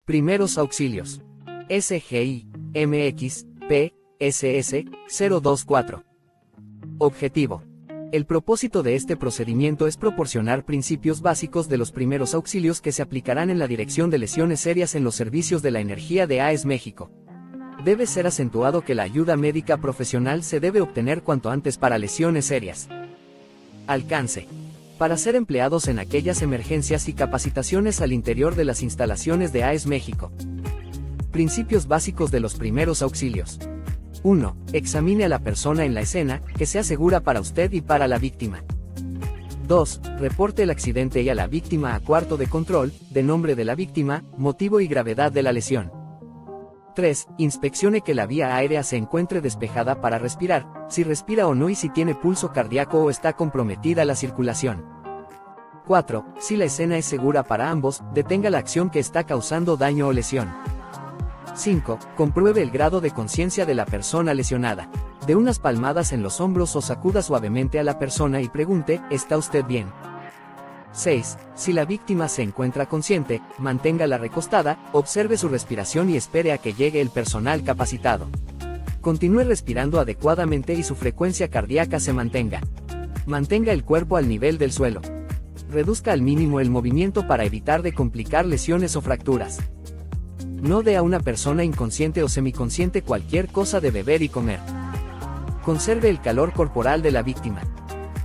Primeros auxilios. SGI, MX, P, SS, 024. Objetivo. El propósito de este procedimiento es proporcionar principios básicos de los primeros auxilios que se aplicarán en la dirección de lesiones serias en los servicios de la energía de AES México. Debe ser acentuado que la ayuda médica profesional se debe obtener cuanto antes para lesiones serias. Alcance. Para ser empleados en aquellas emergencias y capacitaciones al interior de las instalaciones de AES México. Principios básicos de los primeros auxilios. 1. Examine a la persona en la escena, que sea segura para usted y para la víctima. 2. Reporte el accidente y a la víctima a cuarto de control, de nombre de la víctima, motivo y gravedad de la lesión. 3. Inspeccione que la vía aérea se encuentre despejada para respirar, si respira o no y si tiene pulso cardíaco o está comprometida la circulación. 4. Si la escena es segura para ambos, detenga la acción que está causando daño o lesión. 5. Compruebe el grado de conciencia de la persona lesionada. Dé unas palmadas en los hombros o sacuda suavemente a la persona y pregunte, ¿está usted bien? 6. Si la víctima se encuentra consciente, manténgala recostada, observe su respiración y espere a que llegue el personal capacitado. Continúe respirando adecuadamente y su frecuencia cardíaca se mantenga. Mantenga el cuerpo al nivel del suelo. Reduzca al mínimo el movimiento para evitar de complicar lesiones o fracturas. No dé a una persona inconsciente o semiconsciente cualquier cosa de beber y comer. Conserve el calor corporal de la víctima.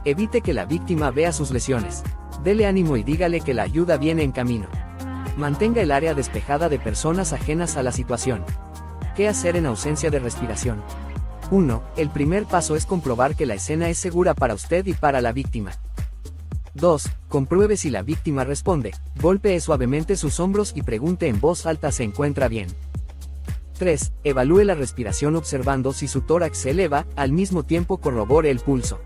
Evite que la víctima vea sus lesiones. Dele ánimo y dígale que la ayuda viene en camino. Mantenga el área despejada de personas ajenas a la situación. ¿Qué hacer en ausencia de respiración? 1. El primer paso es comprobar que la escena es segura para usted y para la víctima. 2. Compruebe si la víctima responde, golpee suavemente sus hombros y pregunte en voz alta ¿se encuentra bien? 3. Evalúe la respiración observando si su tórax se eleva, al mismo tiempo corrobore el pulso.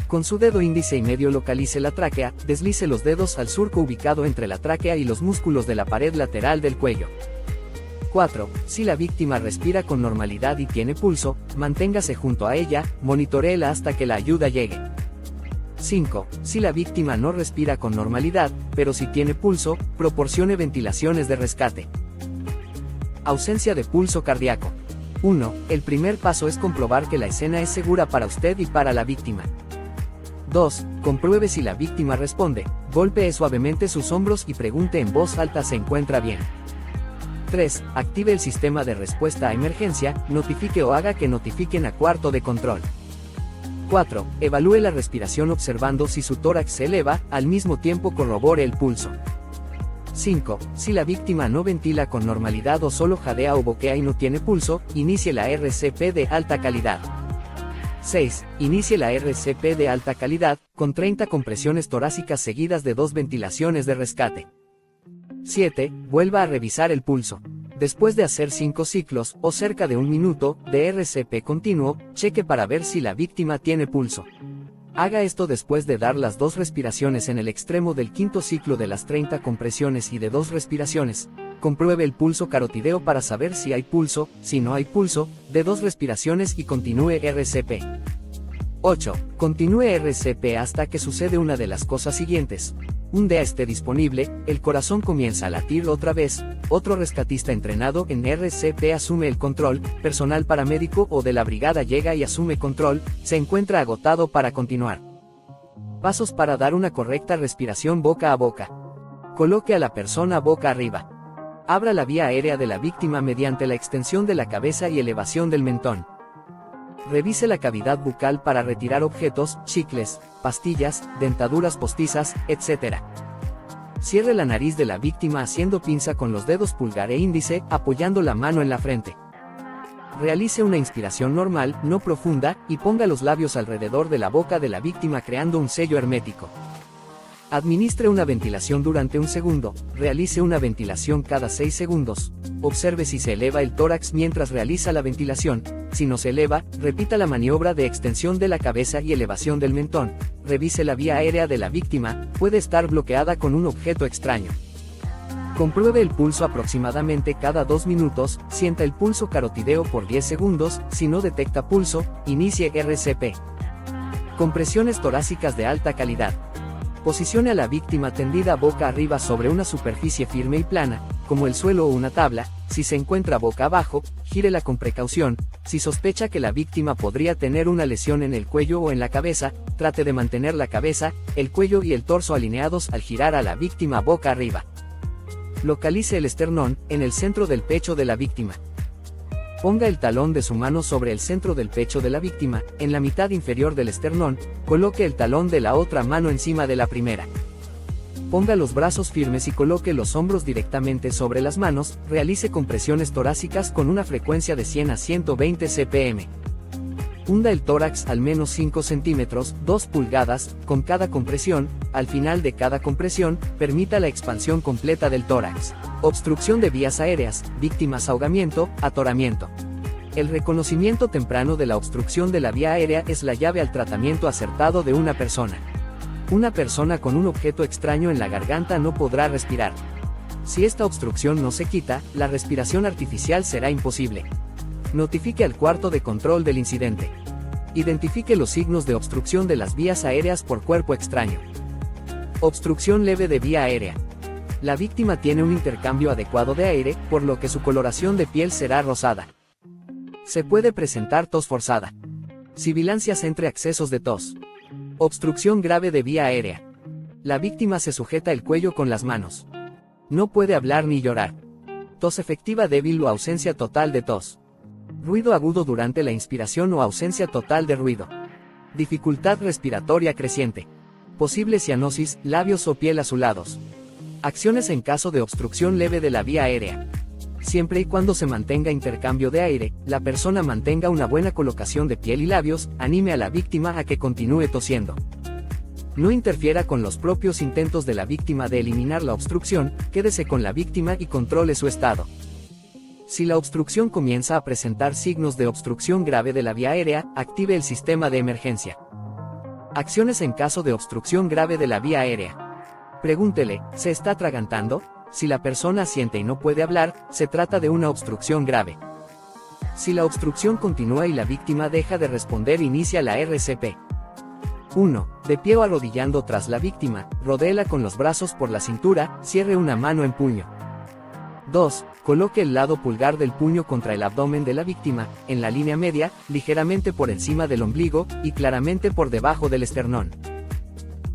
Con su dedo índice y medio localice la tráquea, deslice los dedos al surco ubicado entre la tráquea y los músculos de la pared lateral del cuello. 4. Si la víctima respira con normalidad y tiene pulso, manténgase junto a ella, monitoréela hasta que la ayuda llegue. 5. Si la víctima no respira con normalidad, pero si tiene pulso, proporcione ventilaciones de rescate. Ausencia de pulso cardíaco. 1. El primer paso es comprobar que la escena es segura para usted y para la víctima. 2. Compruebe si la víctima responde, golpee suavemente sus hombros y pregunte en voz alta ¿se encuentra bien? 3. Active el sistema de respuesta a emergencia, notifique o haga que notifiquen a cuarto de control. 4. Evalúe la respiración observando si su tórax se eleva, al mismo tiempo corrobore el pulso. 5. Si la víctima no ventila con normalidad o solo jadea o boquea y no tiene pulso, inicie la RCP de alta calidad. 6. Inicie la RCP de alta calidad, con 30 compresiones torácicas seguidas de 2 ventilaciones de rescate. 7. Vuelva a revisar el pulso. Después de hacer 5 ciclos, o cerca de 1 minuto, de RCP continuo, cheque para ver si la víctima tiene pulso. Haga esto después de dar las 2 respiraciones en el extremo del 5.º ciclo de las 30 compresiones y de 2 respiraciones. Compruebe el pulso carotideo para saber si hay pulso, si no hay pulso, de 2 respiraciones y continúe RCP. 8. Continúe RCP hasta que sucede una de las cosas siguientes. Un DEA esté disponible, el corazón comienza a latir otra vez, otro rescatista entrenado en RCP asume el control, personal paramédico o de la brigada llega y asume control, se encuentra agotado para continuar. Pasos para dar una correcta respiración boca a boca. Coloque a la persona boca arriba. Abra la vía aérea de la víctima mediante la extensión de la cabeza y elevación del mentón. Revise la cavidad bucal para retirar objetos, chicles, pastillas, dentaduras postizas, etc. Cierre la nariz de la víctima haciendo pinza con los dedos pulgar e índice, apoyando la mano en la frente. Realice una inspiración normal, no profunda, y ponga los labios alrededor de la boca de la víctima creando un sello hermético. Administre una ventilación durante 1 segundo, realice una ventilación cada 6 segundos. Observe si se eleva el tórax mientras realiza la ventilación, si no se eleva, repita la maniobra de extensión de la cabeza y elevación del mentón. Revise la vía aérea de la víctima, puede estar bloqueada con un objeto extraño. Compruebe el pulso aproximadamente cada 2 minutos, sienta el pulso carotideo por 10 segundos, si no detecta pulso, inicie RCP. Compresiones torácicas de alta calidad. Posicione a la víctima tendida boca arriba sobre una superficie firme y plana, como el suelo o una tabla. Si se encuentra boca abajo, gírela con precaución. Si sospecha que la víctima podría tener una lesión en el cuello o en la cabeza, trate de mantener la cabeza, el cuello y el torso alineados al girar a la víctima boca arriba. Localice el esternón, en el centro del pecho de la víctima. Ponga el talón de su mano sobre el centro del pecho de la víctima, en la mitad inferior del esternón, coloque el talón de la otra mano encima de la primera. Ponga los brazos firmes y coloque los hombros directamente sobre las manos, realice compresiones torácicas con una frecuencia de 100 a 120 cpm. Hunda el tórax al menos 5 centímetros, 2 pulgadas, con cada compresión. Al final de cada compresión, permita la expansión completa del tórax. Obstrucción de vías aéreas, víctimas ahogamiento, atoramiento. El reconocimiento temprano de la obstrucción de la vía aérea es la llave al tratamiento acertado de una persona. Una persona con un objeto extraño en la garganta no podrá respirar. Si esta obstrucción no se quita, la respiración artificial será imposible. Notifique al cuarto de control del incidente. Identifique los signos de obstrucción de las vías aéreas por cuerpo extraño. Obstrucción leve de vía aérea. La víctima tiene un intercambio adecuado de aire, por lo que su coloración de piel será rosada. Se puede presentar tos forzada. Sibilancias entre accesos de tos. Obstrucción grave de vía aérea. La víctima se sujeta el cuello con las manos. No puede hablar ni llorar. Tos efectiva débil o ausencia total de tos. Ruido agudo durante la inspiración o ausencia total de ruido. Dificultad respiratoria creciente. Posible cianosis, labios o piel azulados. Acciones en caso de obstrucción leve de la vía aérea. Siempre y cuando se mantenga intercambio de aire, la persona mantenga una buena colocación de piel y labios, anime a la víctima a que continúe tosiendo. No interfiera con los propios intentos de la víctima de eliminar la obstrucción, quédese con la víctima y controle su estado. Si la obstrucción comienza a presentar signos de obstrucción grave de la vía aérea, active el sistema de emergencia. Acciones en caso de obstrucción grave de la vía aérea. Pregúntele, ¿se está atragantando? Si la persona siente y no puede hablar, se trata de una obstrucción grave. Si la obstrucción continúa y la víctima deja de responder, inicia la RCP. 1. De pie o arrodillando tras la víctima, rodéela con los brazos por la cintura, cierre una mano en puño. 2. Coloque el lado pulgar del puño contra el abdomen de la víctima, en la línea media, ligeramente por encima del ombligo, y claramente por debajo del esternón.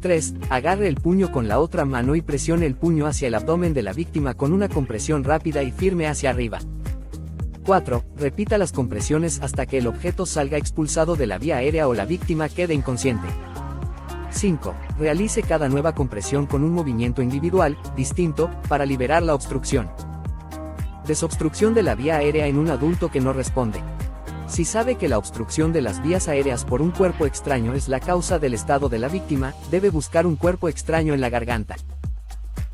3. Agarre el puño con la otra mano y presione el puño hacia el abdomen de la víctima con una compresión rápida y firme hacia arriba. 4. Repita las compresiones hasta que el objeto salga expulsado de la vía aérea o la víctima quede inconsciente. 5. Realice cada nueva compresión con un movimiento individual, distinto, para liberar la obstrucción. Desobstrucción de la vía aérea en un adulto que no responde. Si sabe que la obstrucción de las vías aéreas por un cuerpo extraño es la causa del estado de la víctima, debe buscar un cuerpo extraño en la garganta.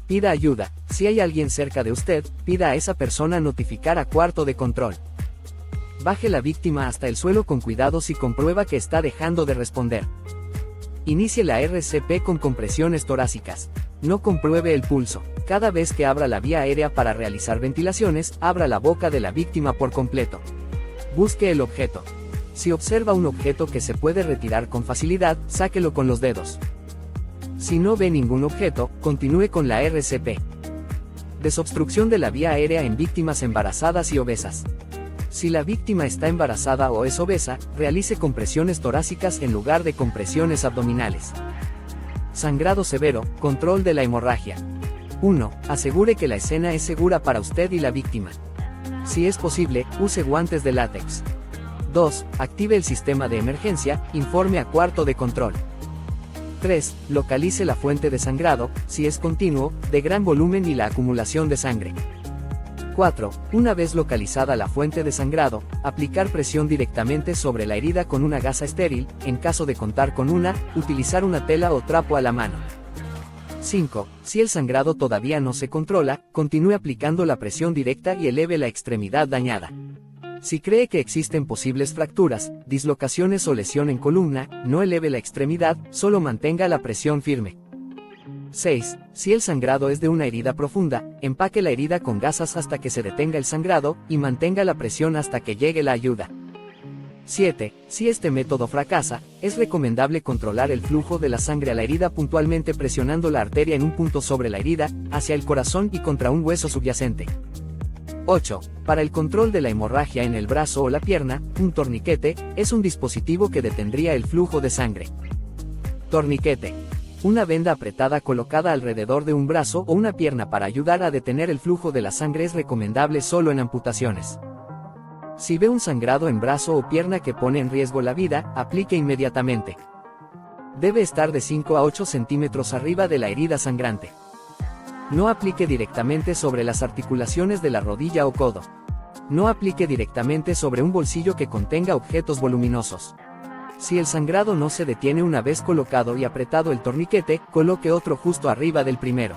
Pida ayuda. Si hay alguien cerca de usted, pida a esa persona notificar a cuarto de control. Baje la víctima hasta el suelo con cuidado si comprueba que está dejando de responder. Inicie la RCP con compresiones torácicas. No compruebe el pulso. Cada vez que abra la vía aérea para realizar ventilaciones, abra la boca de la víctima por completo. Busque el objeto. Si observa un objeto que se puede retirar con facilidad, sáquelo con los dedos. Si no ve ningún objeto, continúe con la RCP. Desobstrucción de la vía aérea en víctimas embarazadas y obesas. Si la víctima está embarazada o es obesa, realice compresiones torácicas en lugar de compresiones abdominales. Sangrado severo, control de la hemorragia. 1. Asegure que la escena es segura para usted y la víctima. Si es posible, use guantes de látex. 2. Active el sistema de emergencia, informe a cuarto de control. 3. Localice la fuente de sangrado, si es continuo, de gran volumen y la acumulación de sangre. 4. Una vez localizada la fuente de sangrado, aplicar presión directamente sobre la herida con una gasa estéril, en caso de contar con una, utilizar una tela o trapo a la mano. 5. Si el sangrado todavía no se controla, continúe aplicando la presión directa y eleve la extremidad dañada. Si cree que existen posibles fracturas, dislocaciones o lesión en columna, no eleve la extremidad, solo mantenga la presión firme. 6. Si el sangrado es de una herida profunda, empaque la herida con gasas hasta que se detenga el sangrado, y mantenga la presión hasta que llegue la ayuda. 7. Si este método fracasa, es recomendable controlar el flujo de la sangre a la herida puntualmente presionando la arteria en un punto sobre la herida, hacia el corazón y contra un hueso subyacente. 8. Para el control de la hemorragia en el brazo o la pierna, un torniquete es un dispositivo que detendría el flujo de sangre. Torniquete. Una venda apretada colocada alrededor de un brazo o una pierna para ayudar a detener el flujo de la sangre es recomendable solo en amputaciones. Si ve un sangrado en brazo o pierna que pone en riesgo la vida, aplique inmediatamente. Debe estar de 5 a 8 centímetros arriba de la herida sangrante. No aplique directamente sobre las articulaciones de la rodilla o codo. No aplique directamente sobre un bolsillo que contenga objetos voluminosos. Si el sangrado no se detiene una vez colocado y apretado el torniquete, coloque otro justo arriba del primero.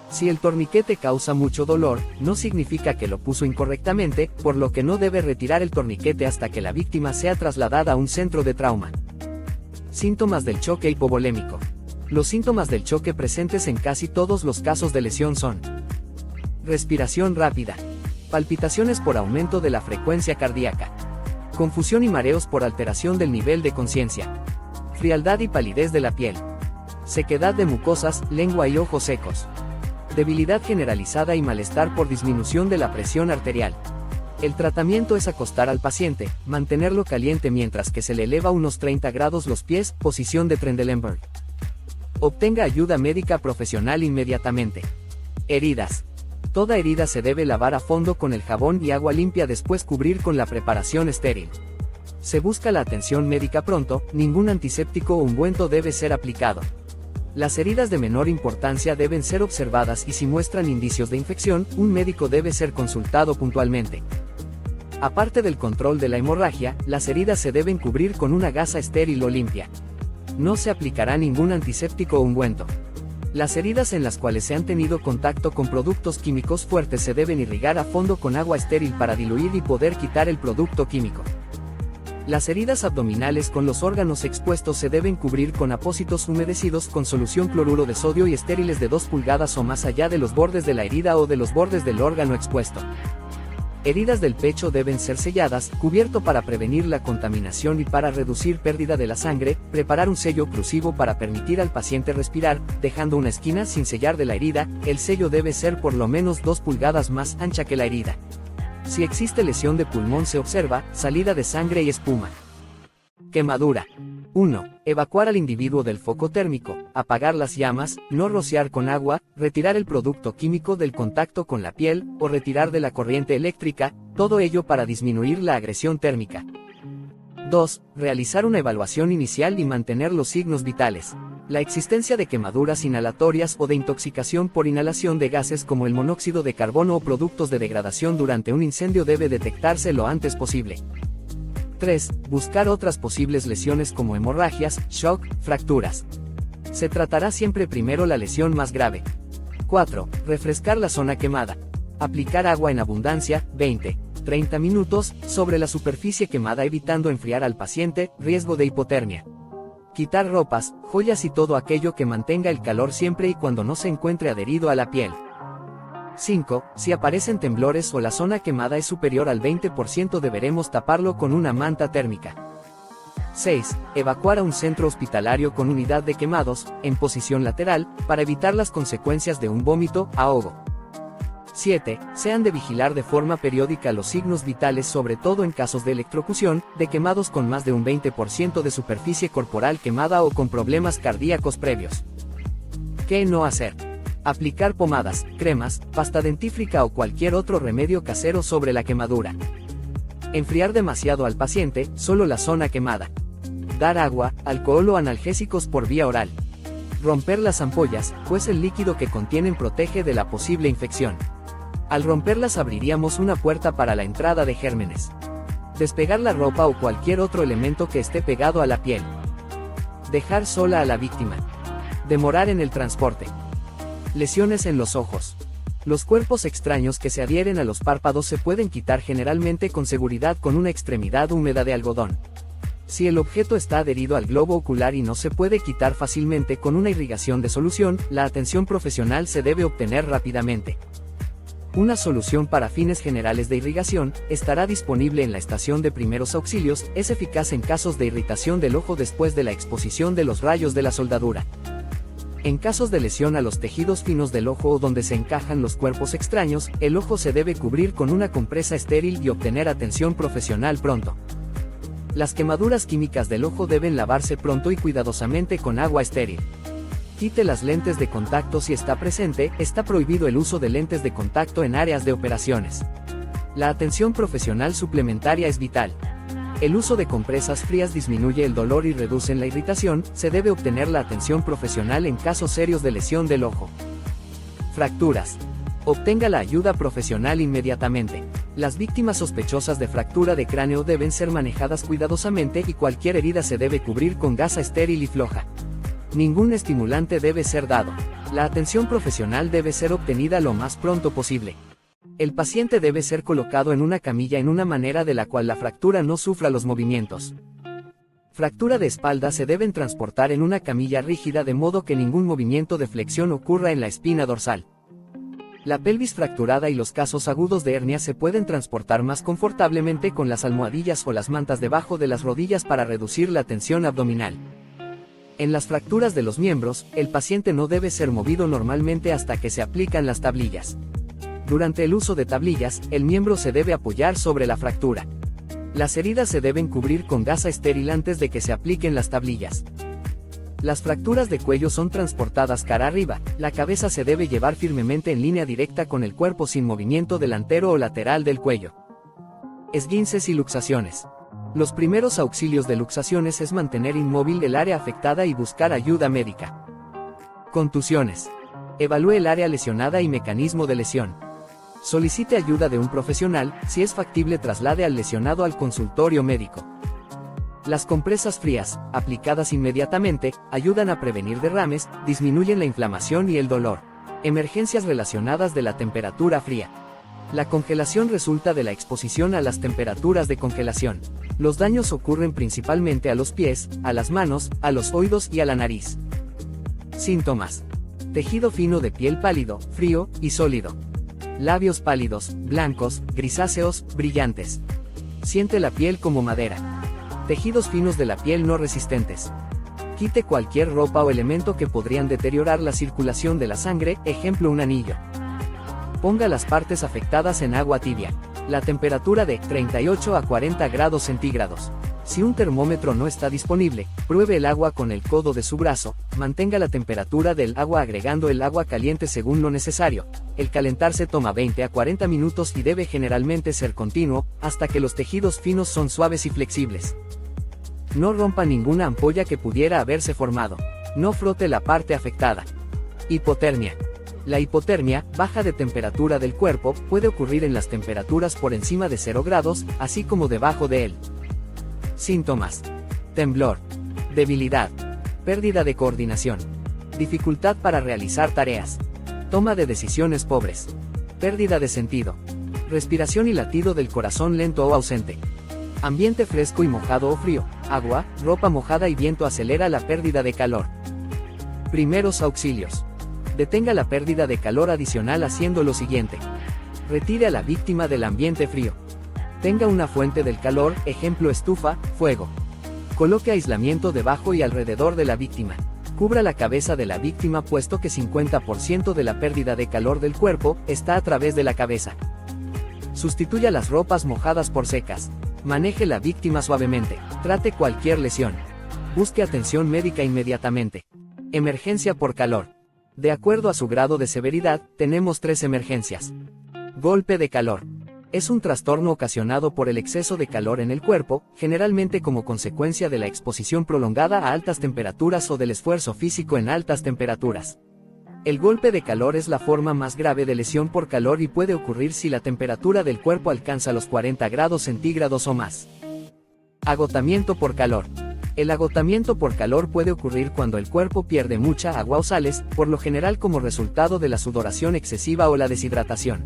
Si el torniquete causa mucho dolor, no significa que lo puso incorrectamente, por lo que no debe retirar el torniquete hasta que la víctima sea trasladada a un centro de trauma. Síntomas del choque hipovolémico. Los síntomas del choque presentes en casi todos los casos de lesión son: respiración rápida, palpitaciones por aumento de la frecuencia cardíaca, confusión y mareos por alteración del nivel de conciencia, frialdad y palidez de la piel, sequedad de mucosas, lengua y ojos secos, debilidad generalizada y malestar por disminución de la presión arterial. El tratamiento es acostar al paciente, mantenerlo caliente mientras que se le eleva unos 30 grados los pies, posición de Trendelenburg. Obtenga ayuda médica profesional inmediatamente. Heridas. Toda herida se debe lavar a fondo con el jabón y agua limpia, después cubrir con la preparación estéril. Se busca la atención médica pronto, ningún antiséptico o ungüento debe ser aplicado. Las heridas de menor importancia deben ser observadas y si muestran indicios de infección, un médico debe ser consultado puntualmente. Aparte del control de la hemorragia, las heridas se deben cubrir con una gasa estéril o limpia. No se aplicará ningún antiséptico o ungüento. Las heridas en las cuales se han tenido contacto con productos químicos fuertes se deben irrigar a fondo con agua estéril para diluir y poder quitar el producto químico. Las heridas abdominales con los órganos expuestos se deben cubrir con apósitos humedecidos con solución cloruro de sodio y estériles de 2 pulgadas o más allá de los bordes de la herida o de los bordes del órgano expuesto. Heridas del pecho deben ser selladas, cubierto para prevenir la contaminación y para reducir pérdida de la sangre, preparar un sello oclusivo para permitir al paciente respirar, dejando una esquina sin sellar de la herida, el sello debe ser por lo menos 2 pulgadas más ancha que la herida. Si existe lesión de pulmón se observa, salida de sangre y espuma. Quemadura. 1. Evacuar al individuo del foco térmico, apagar las llamas, no rociar con agua, retirar el producto químico del contacto con la piel, o retirar de la corriente eléctrica, todo ello para disminuir la agresión térmica. 2. Realizar una evaluación inicial y mantener los signos vitales. La existencia de quemaduras inhalatorias o de intoxicación por inhalación de gases como el monóxido de carbono o productos de degradación durante un incendio debe detectarse lo antes posible. 3. Buscar otras posibles lesiones como hemorragias, shock, fracturas. Se tratará siempre primero la lesión más grave. 4. Refrescar la zona quemada. Aplicar agua en abundancia, 20-30 minutos, sobre la superficie quemada evitando enfriar al paciente, riesgo de hipotermia. Quitar ropas, joyas y todo aquello que mantenga el calor siempre y cuando no se encuentre adherido a la piel. 5. Si aparecen temblores o la zona quemada es superior al 20% deberemos taparlo con una manta térmica. 6. Evacuar a un centro hospitalario con unidad de quemados, en posición lateral, para evitar las consecuencias de un vómito, ahogo. 7. Se han de vigilar de forma periódica los signos vitales sobre todo en casos de electrocución, de quemados con más de un 20% de superficie corporal quemada o con problemas cardíacos previos. ¿Qué no hacer? Aplicar pomadas, cremas, pasta dentífrica o cualquier otro remedio casero sobre la quemadura. Enfriar demasiado al paciente, solo la zona quemada. Dar agua, alcohol o analgésicos por vía oral. Romper las ampollas, pues el líquido que contienen protege de la posible infección. Al romperlas abriríamos una puerta para la entrada de gérmenes. Despegar la ropa o cualquier otro elemento que esté pegado a la piel. Dejar sola a la víctima. Demorar en el transporte. Lesiones en los ojos. Los cuerpos extraños que se adhieren a los párpados se pueden quitar generalmente con seguridad con una extremidad húmeda de algodón. Si el objeto está adherido al globo ocular y no se puede quitar fácilmente con una irrigación de solución, la atención profesional se debe obtener rápidamente. Una solución para fines generales de irrigación estará disponible en la estación de primeros auxilios. Es eficaz en casos de irritación del ojo después de la exposición de los rayos de la soldadura. En casos de lesión a los tejidos finos del ojo o donde se encajan los cuerpos extraños, el ojo se debe cubrir con una compresa estéril y obtener atención profesional pronto. Las quemaduras químicas del ojo deben lavarse pronto y cuidadosamente con agua estéril. Quite las lentes de contacto si está presente. Está prohibido el uso de lentes de contacto en áreas de operaciones. La atención profesional suplementaria es vital. El uso de compresas frías disminuye el dolor y reduce la irritación. Se debe obtener la atención profesional en casos serios de lesión del ojo. Fracturas. Obtenga la ayuda profesional inmediatamente. Las víctimas sospechosas de fractura de cráneo deben ser manejadas cuidadosamente y cualquier herida se debe cubrir con gasa estéril y floja. Ningún estimulante debe ser dado. La atención profesional debe ser obtenida lo más pronto posible. El paciente debe ser colocado en una camilla en una manera de la cual la fractura no sufra los movimientos. Fractura de espalda se deben transportar en una camilla rígida de modo que ningún movimiento de flexión ocurra en la espina dorsal. La pelvis fracturada y los casos agudos de hernia se pueden transportar más confortablemente con las almohadillas o las mantas debajo de las rodillas para reducir la tensión abdominal. En las fracturas de los miembros, el paciente no debe ser movido normalmente hasta que se aplican las tablillas. Durante el uso de tablillas, el miembro se debe apoyar sobre la fractura. Las heridas se deben cubrir con gasa estéril antes de que se apliquen las tablillas. Las fracturas de cuello son transportadas cara arriba. La cabeza se debe llevar firmemente en línea directa con el cuerpo sin movimiento delantero o lateral del cuello. Esguinces y luxaciones. Los primeros auxilios de luxaciones es mantener inmóvil el área afectada y buscar ayuda médica. Contusiones. Evalúe el área lesionada y mecanismo de lesión. Solicite ayuda de un profesional. Si es factible, traslade al lesionado al consultorio médico. Las compresas frías, aplicadas inmediatamente, ayudan a prevenir derrames, disminuyen la inflamación y el dolor. Emergencias relacionadas de la temperatura fría. La congelación resulta de la exposición a las temperaturas de congelación. Los daños ocurren principalmente a los pies, a las manos, a los oídos y a la nariz. Síntomas. Tejido fino de piel pálido, frío y sólido. Labios pálidos, blancos, grisáceos, brillantes. Siente la piel como madera. Tejidos finos de la piel no resistentes. Quite cualquier ropa o elemento que podrían deteriorar la circulación de la sangre, ejemplo un anillo. Ponga las partes afectadas en agua tibia. La temperatura de 38 a 40 grados centígrados. Si un termómetro no está disponible, pruebe el agua con el codo de su brazo. Mantenga la temperatura del agua agregando el agua caliente según lo necesario. El calentarse toma 20 a 40 minutos y debe generalmente ser continuo, hasta que los tejidos finos son suaves y flexibles. No rompa ninguna ampolla que pudiera haberse formado. No frote la parte afectada. Hipotermia. La hipotermia, baja de temperatura del cuerpo, puede ocurrir en las temperaturas por encima de 0 grados, así como debajo de él. Síntomas. Temblor. Debilidad. Pérdida de coordinación. Dificultad para realizar tareas. Toma de decisiones pobres. Pérdida de sentido. Respiración y latido del corazón lento o ausente. Ambiente fresco y mojado o frío. Agua, ropa mojada y viento acelera la pérdida de calor. Primeros auxilios. Detenga la pérdida de calor adicional haciendo lo siguiente. Retire a la víctima del ambiente frío. Tenga una fuente del calor, ejemplo estufa, fuego. Coloque aislamiento debajo y alrededor de la víctima. Cubra la cabeza de la víctima puesto que 50% de la pérdida de calor del cuerpo está a través de la cabeza. Sustituya las ropas mojadas por secas. Maneje la víctima suavemente. Trate cualquier lesión. Busque atención médica inmediatamente. Emergencia por calor. De acuerdo a su grado de severidad, tenemos 3 emergencias. Golpe de calor. Es un trastorno ocasionado por el exceso de calor en el cuerpo, generalmente como consecuencia de la exposición prolongada a altas temperaturas o del esfuerzo físico en altas temperaturas. El golpe de calor es la forma más grave de lesión por calor y puede ocurrir si la temperatura del cuerpo alcanza los 40 grados centígrados o más. Agotamiento por calor. El agotamiento por calor puede ocurrir cuando el cuerpo pierde mucha agua o sales, por lo general como resultado de la sudoración excesiva o la deshidratación.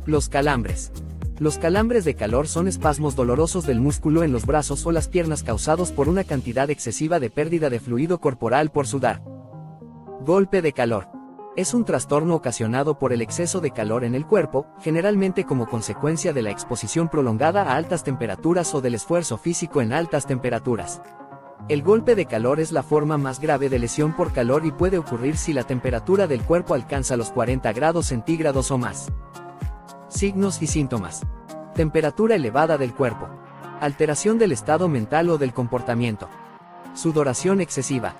Los calambres. Los calambres de calor son espasmos dolorosos del músculo en los brazos o las piernas causados por una cantidad excesiva de pérdida de fluido corporal por sudar. Golpe de calor. Es un trastorno ocasionado por el exceso de calor en el cuerpo, generalmente como consecuencia de la exposición prolongada a altas temperaturas o del esfuerzo físico en altas temperaturas. El golpe de calor es la forma más grave de lesión por calor y puede ocurrir si la temperatura del cuerpo alcanza los 40 grados centígrados o más. Signos y síntomas. Temperatura elevada del cuerpo. Alteración del estado mental o del comportamiento. Sudoración excesiva.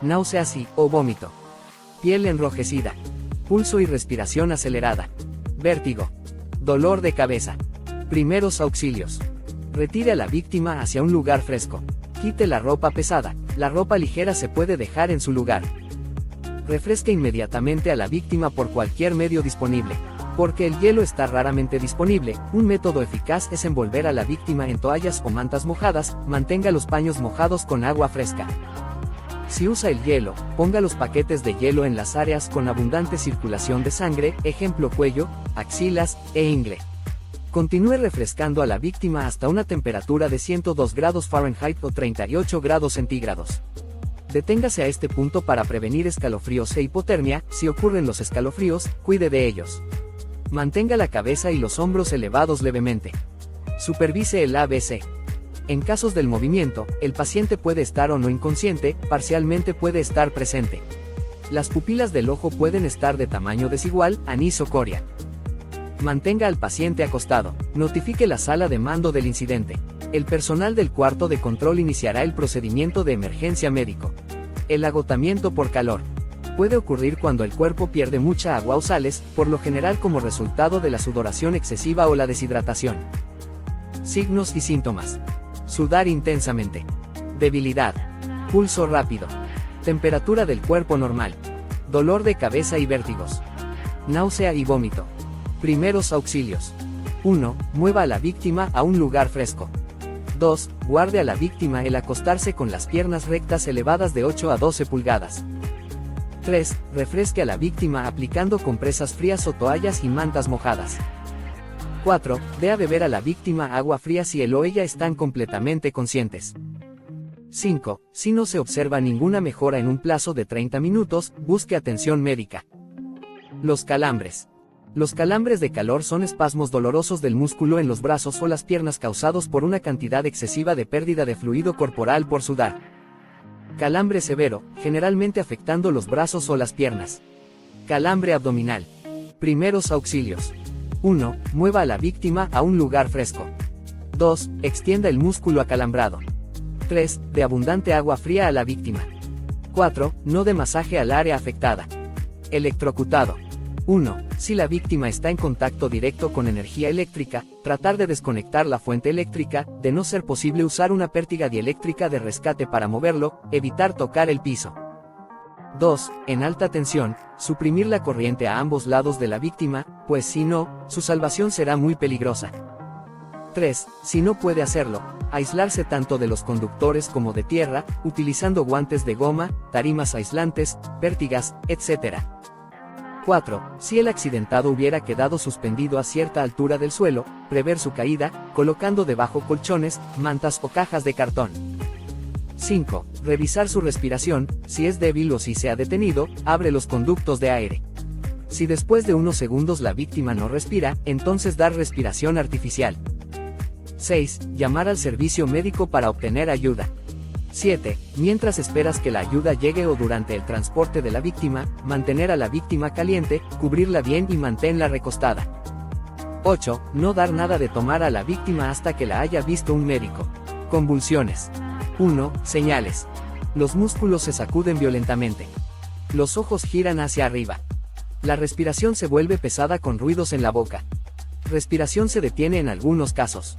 Náuseas o vómito. Piel enrojecida. Pulso y respiración acelerada. Vértigo. Dolor de cabeza. Primeros auxilios. Retire a la víctima hacia un lugar fresco. Quite la ropa pesada. La ropa ligera se puede dejar en su lugar. Refresque inmediatamente a la víctima por cualquier medio disponible. Porque el hielo está raramente disponible, un método eficaz es envolver a la víctima en toallas o mantas mojadas, mantenga los paños mojados con agua fresca. Si usa el hielo, ponga los paquetes de hielo en las áreas con abundante circulación de sangre, ejemplo cuello, axilas e ingle. Continúe refrescando a la víctima hasta una temperatura de 102 grados Fahrenheit o 38 grados centígrados. Deténgase a este punto para prevenir escalofríos e hipotermia, si ocurren los escalofríos, cuide de ellos. Mantenga la cabeza y los hombros elevados levemente. Supervise el ABC. En casos del movimiento, el paciente puede estar o no inconsciente, parcialmente puede estar presente. Las pupilas del ojo pueden estar de tamaño desigual, anís o coria. Mantenga al paciente acostado. Notifique la sala de mando del incidente. El personal del cuarto de control iniciará el procedimiento de emergencia médico. El agotamiento por calor. Puede ocurrir cuando el cuerpo pierde mucha agua o sales, por lo general como resultado de la sudoración excesiva o la deshidratación. Signos y síntomas. Sudar intensamente. Debilidad. Pulso rápido. Temperatura del cuerpo normal. Dolor de cabeza y vértigos. Náusea y vómito. Primeros auxilios. 1. Mueva a la víctima a un lugar fresco. 2. Guarde a la víctima el acostarse con las piernas rectas elevadas de 8 a 12 pulgadas. 3. Refresque a la víctima aplicando compresas frías o toallas y mantas mojadas. 4. Dé a beber a la víctima agua fría si él o ella están completamente conscientes. 5. Si no se observa ninguna mejora en un plazo de 30 minutos, busque atención médica. Los calambres. Los calambres de calor son espasmos dolorosos del músculo en los brazos o las piernas causados por una cantidad excesiva de pérdida de fluido corporal por sudar. Calambre severo, generalmente afectando los brazos o las piernas. Calambre abdominal. Primeros auxilios. 1. Mueva a la víctima a un lugar fresco. 2. Extienda el músculo acalambrado. 3. Dé abundante agua fría a la víctima. 4. No dé masaje al área afectada. Electrocutado. 1. Si la víctima está en contacto directo con energía eléctrica, tratar de desconectar la fuente eléctrica, de no ser posible usar una pértiga dieléctrica de rescate para moverlo, evitar tocar el piso. 2. En alta tensión, suprimir la corriente a ambos lados de la víctima, pues si no, su salvación será muy peligrosa. 3. Si no puede hacerlo, aislarse tanto de los conductores como de tierra, utilizando guantes de goma, tarimas aislantes, pértigas, etc. 4. Si el accidentado hubiera quedado suspendido a cierta altura del suelo, prever su caída, colocando debajo colchones, mantas o cajas de cartón. 5. Revisar su respiración, si es débil o si se ha detenido, abre los conductos de aire. Si después de unos segundos la víctima no respira, entonces dar respiración artificial. 6. Llamar al servicio médico para obtener ayuda. 7. Mientras esperas que la ayuda llegue o durante el transporte de la víctima, mantener a la víctima caliente, cubrirla bien y manténla recostada. 8. No dar nada de tomar a la víctima hasta que la haya visto un médico. Convulsiones. 1. Señales. Los músculos se sacuden violentamente. Los ojos giran hacia arriba. La respiración se vuelve pesada con ruidos en la boca. Respiración se detiene en algunos casos.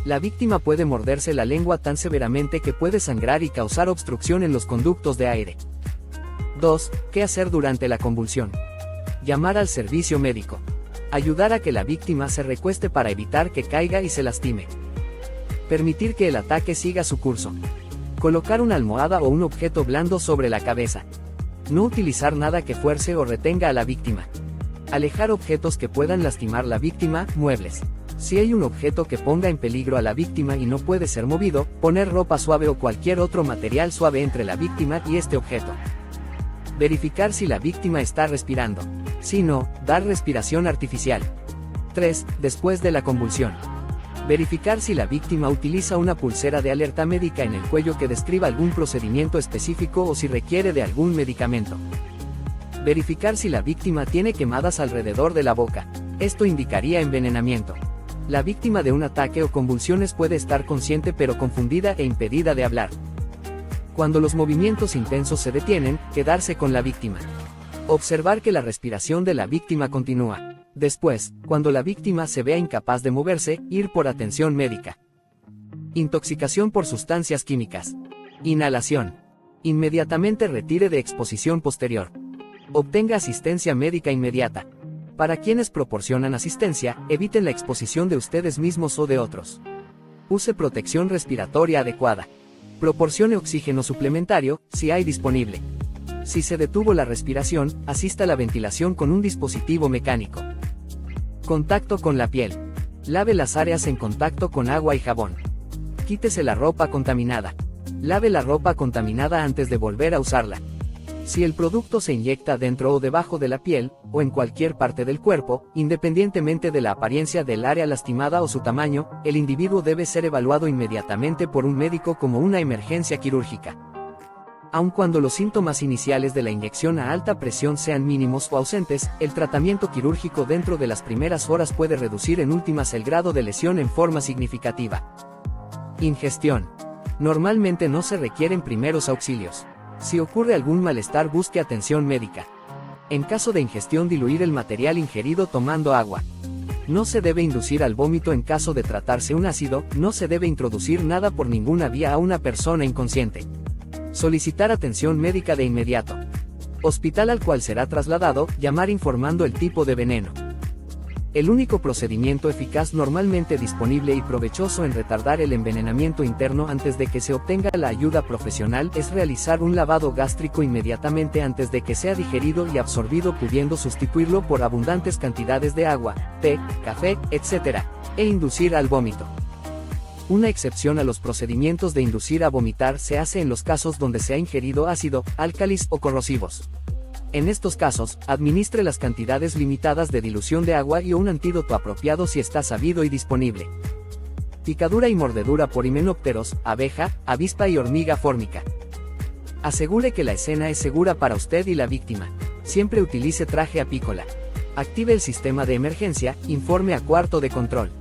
La víctima puede morderse la lengua tan severamente que puede sangrar y causar obstrucción en los conductos de aire. 2. ¿Qué hacer durante la convulsión? Llamar al servicio médico. Ayudar a que la víctima se recueste para evitar que caiga y se lastime. Permitir que el ataque siga su curso. Colocar una almohada o un objeto blando sobre la cabeza. No utilizar nada que fuerce o retenga a la víctima. Alejar objetos que puedan lastimar la víctima, muebles. Si hay un objeto que ponga en peligro a la víctima y no puede ser movido, poner ropa suave o cualquier otro material suave entre la víctima y este objeto. Verificar si la víctima está respirando. Si no, dar respiración artificial. 3. Después de la convulsión. Verificar si la víctima utiliza una pulsera de alerta médica en el cuello que describa algún procedimiento específico o si requiere de algún medicamento. Verificar si la víctima tiene quemadas alrededor de la boca. Esto indicaría envenenamiento. La víctima de un ataque o convulsiones puede estar consciente pero confundida e impedida de hablar. Cuando los movimientos intensos se detienen, quedarse con la víctima. Observar que la respiración de la víctima continúa. Después, cuando la víctima se vea incapaz de moverse, ir por atención médica. Intoxicación por sustancias químicas. Inhalación. Inmediatamente retire de exposición posterior. Obtenga asistencia médica inmediata. Para quienes proporcionan asistencia, eviten la exposición de ustedes mismos o de otros. Use protección respiratoria adecuada. Proporcione oxígeno suplementario, si hay disponible. Si se detuvo la respiración, asista a la ventilación con un dispositivo mecánico. Contacto con la piel. Lave las áreas en contacto con agua y jabón. Quítese la ropa contaminada. Lave la ropa contaminada antes de volver a usarla. Si el producto se inyecta dentro o debajo de la piel, o en cualquier parte del cuerpo, independientemente de la apariencia del área lastimada o su tamaño, el individuo debe ser evaluado inmediatamente por un médico como una emergencia quirúrgica. Aun cuando los síntomas iniciales de la inyección a alta presión sean mínimos o ausentes, el tratamiento quirúrgico dentro de las primeras horas puede reducir en últimas el grado de lesión en forma significativa. Ingestión. Normalmente no se requieren primeros auxilios. Si ocurre algún malestar, busque atención médica. En caso de ingestión, diluir el material ingerido tomando agua. No se debe inducir al vómito en caso de tratarse un ácido, no se debe introducir nada por ninguna vía a una persona inconsciente. Solicitar atención médica de inmediato. Hospital al cual será trasladado, llamar informando el tipo de veneno. El único procedimiento eficaz normalmente disponible y provechoso en retardar el envenenamiento interno antes de que se obtenga la ayuda profesional es realizar un lavado gástrico inmediatamente antes de que sea digerido y absorbido, pudiendo sustituirlo por abundantes cantidades de agua, té, café, etc., e inducir al vómito. Una excepción a los procedimientos de inducir a vomitar se hace en los casos donde se ha ingerido ácido, álcalis o corrosivos. En estos casos, administre las cantidades limitadas de dilución de agua y un antídoto apropiado si está sabido y disponible. Picadura y mordedura por himenópteros, abeja, avispa y hormiga fórmica. Asegure que la escena es segura para usted y la víctima. Siempre utilice traje apícola. Active el sistema de emergencia, informe a cuarto de control.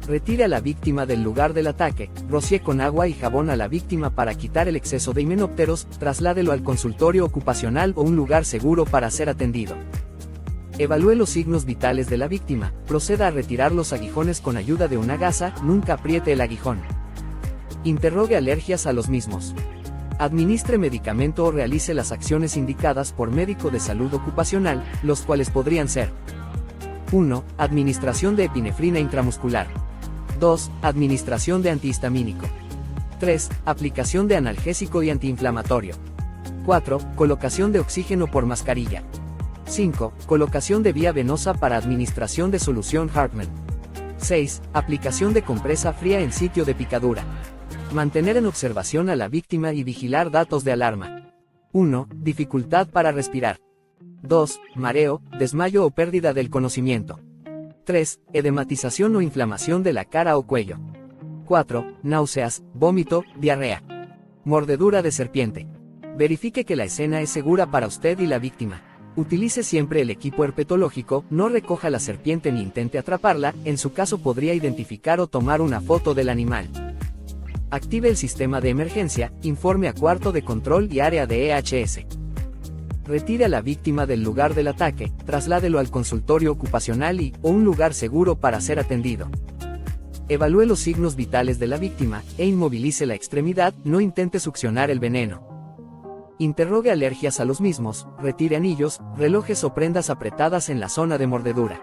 Retire a la víctima del lugar del ataque, rocíe con agua y jabón a la víctima para quitar el exceso de himenópteros, trasládelo al consultorio ocupacional o un lugar seguro para ser atendido. Evalúe los signos vitales de la víctima, proceda a retirar los aguijones con ayuda de una gasa, nunca apriete el aguijón. Interrogue alergias a los mismos. Administre medicamento o realice las acciones indicadas por médico de salud ocupacional, los cuales podrían ser: 1. Administración de epinefrina intramuscular. 2. Administración de antihistamínico. 3. Aplicación de analgésico y antiinflamatorio. 4. Colocación de oxígeno por mascarilla. 5. Colocación de vía venosa para administración de solución Hartmann. 6. Aplicación de compresa fría en sitio de picadura. Mantener en observación a la víctima y vigilar datos de alarma. 1. Dificultad para respirar. 2. Mareo, desmayo o pérdida del conocimiento. 3. Edematización o inflamación de la cara o cuello. 4. Náuseas, vómito, diarrea. Mordedura de serpiente. Verifique que la escena es segura para usted y la víctima. Utilice siempre el equipo herpetológico, no recoja la serpiente ni intente atraparla, en su caso podría identificar o tomar una foto del animal. Active el sistema de emergencia, informe a cuarto de control y área de EHS. Retire a la víctima del lugar del ataque, trasládelo al consultorio ocupacional o un lugar seguro para ser atendido. Evalúe los signos vitales de la víctima, e inmovilice la extremidad, no intente succionar el veneno. Interrogue alergias a los mismos, retire anillos, relojes o prendas apretadas en la zona de mordedura.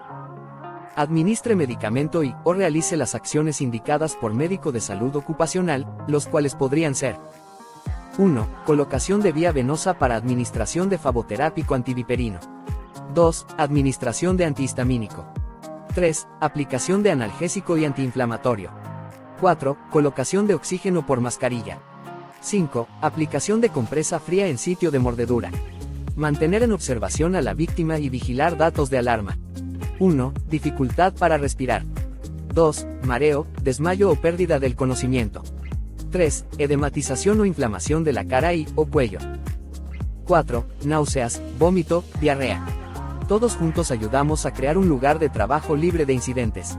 Administre medicamento o realice las acciones indicadas por médico de salud ocupacional, los cuales podrían ser: 1. Colocación de vía venosa para administración de flavoterápico antiviperino. 2. Administración de antihistamínico. 3. Aplicación de analgésico y antiinflamatorio. 4. Colocación de oxígeno por mascarilla. 5. Aplicación de compresa fría en sitio de mordedura. Mantener en observación a la víctima y vigilar datos de alarma. 1. Dificultad para respirar. 2. Mareo, desmayo o pérdida del conocimiento. 3. Edematización o inflamación de la cara y o cuello. 4. Náuseas, vómito, diarrea. Todos juntos ayudamos a crear un lugar de trabajo libre de incidentes.